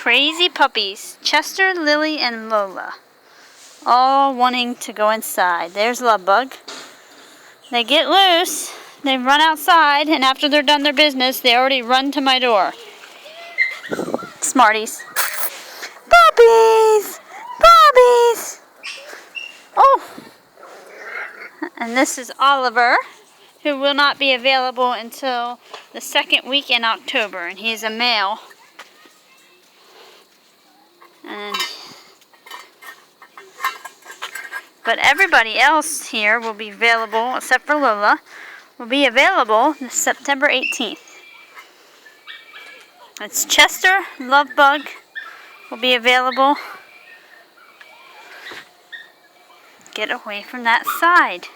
crazy puppies, Chester, Lily, and Lola, all wanting to go inside. There's Lovebug. They get loose, they run outside, and after they're done their business, they already run to my door. Smarties. Puppies! Puppies! Oh! And this is Oliver, who will not be available until the second week in October, and he's a male. But everybody else here will be available, except for Lola, will be available September 18th. It's Chester, Lovebug will be available. Get away from that side.